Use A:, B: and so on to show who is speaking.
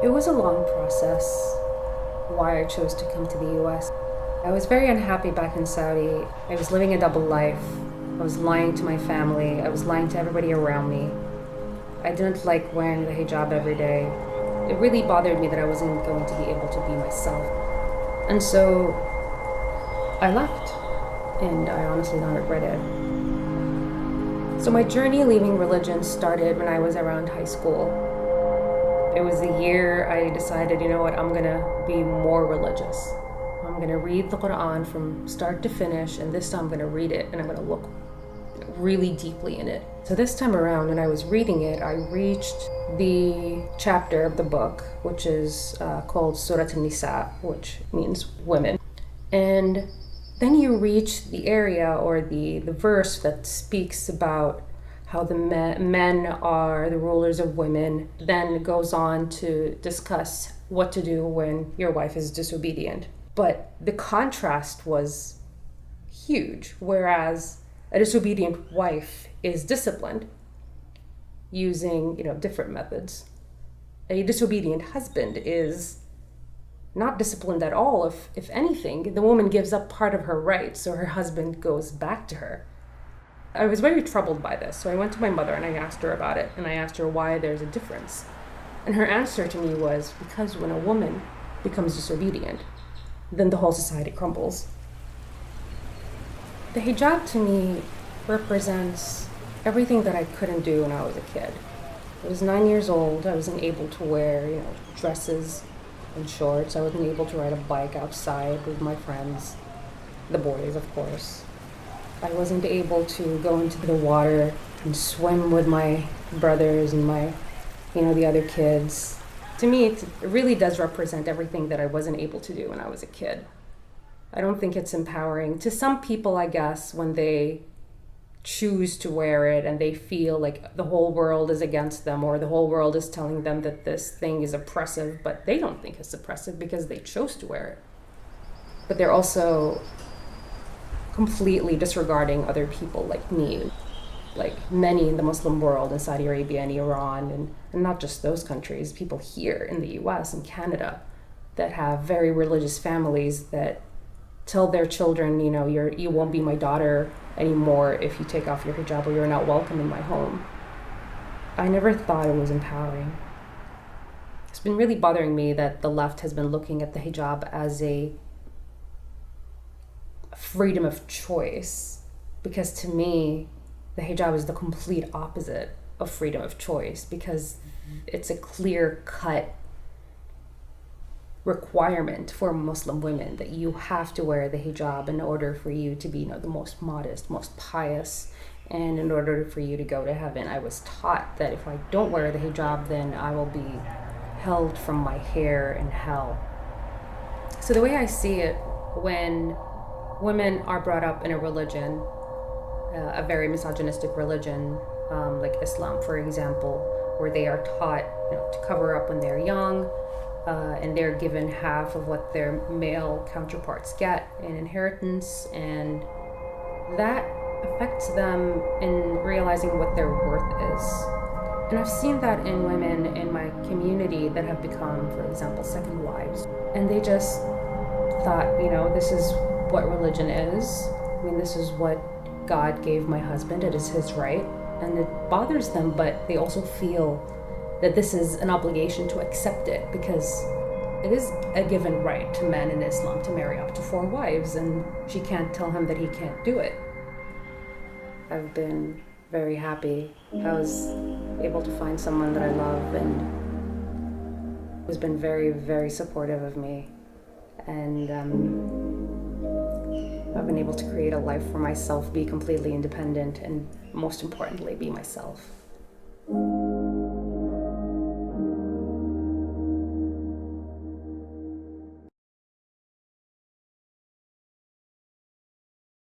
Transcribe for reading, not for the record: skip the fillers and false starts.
A: It was a long process why I chose to come to the US. I was very unhappy back in Saudi. I was living a double life. I was lying to my family. I was lying to everybody around me. I didn't like wearing the hijab every day. It really bothered me that I wasn't going to be able to be myself. And so I left, and I honestly don't regret it. So my journey leaving religion started when I was around high school. It was the year I decided, you know what, I'm gonna be more religious. I'm gonna read the Quran from start to finish, and this time I'm gonna read it and I'm gonna look really deeply in it. So this time around, when I was reading it, I reached the chapter of the book, which is called Surah An-Nisa, which means women. And then you reach the area or the verse that speaks about how the men are the rulers of women, then goes on to discuss what to do when your wife is disobedient. But the contrast was huge, whereas a disobedient wife is disciplined using, different methods. A disobedient husband is not disciplined at all. If anything, the woman gives up part of her rights, so her husband goes back to her. I was very troubled by this, so I went to my mother and I asked her about it, and I asked her why there's a difference. And her answer to me was, because when a woman becomes disobedient, then the whole society crumbles. The hijab to me represents everything that I couldn't do when I was a kid. I was 9 years old. I wasn't able to wear, dresses and shorts. I wasn't able to ride a bike outside with my friends, the boys, of course. I wasn't able to go into the water and swim with my brothers and the other kids. To me, it really does represent everything that I wasn't able to do when I was a kid. I don't think it's empowering. To some people, I guess, when they choose to wear it and they feel like the whole world is against them or the whole world is telling them that this thing is oppressive, but they don't think it's oppressive because they chose to wear it. But they're also completely disregarding other people like me, like many in the Muslim world, in Saudi Arabia and Iran, and not just those countries, people here in the US and Canada that have very religious families that tell their children, you won't be my daughter anymore if you take off your hijab, or you're not welcome in my home. I never thought it was empowering. It's been really bothering me that the left has been looking at the hijab as a freedom of choice, because to me, the hijab is the complete opposite of freedom of choice, because it's a clear-cut requirement for Muslim women that you have to wear the hijab in order for you to be, the most modest, most pious, and in order for you to go to heaven. I was taught that if I don't wear the hijab, then I will be held from my hair in hell. So the way I see it, when women are brought up in a religion, a very misogynistic religion, like Islam, for example, where they are taught to cover up when they're young, and they're given half of what their male counterparts get in inheritance, and that affects them in realizing what their worth is. And I've seen that in women in my community that have become, for example, second wives, and they just thought, this is what religion is. This is what God gave my husband. It is his right. And it bothers them, but they also feel that this is an obligation to accept it, because it is a given right to men in Islam to marry up to 4 wives, and she can't tell him that he can't do it. I've been very happy. I was able to find someone that I love and has been very, very supportive of me. And I've been able to create a life for myself, be completely independent, and most importantly, be myself.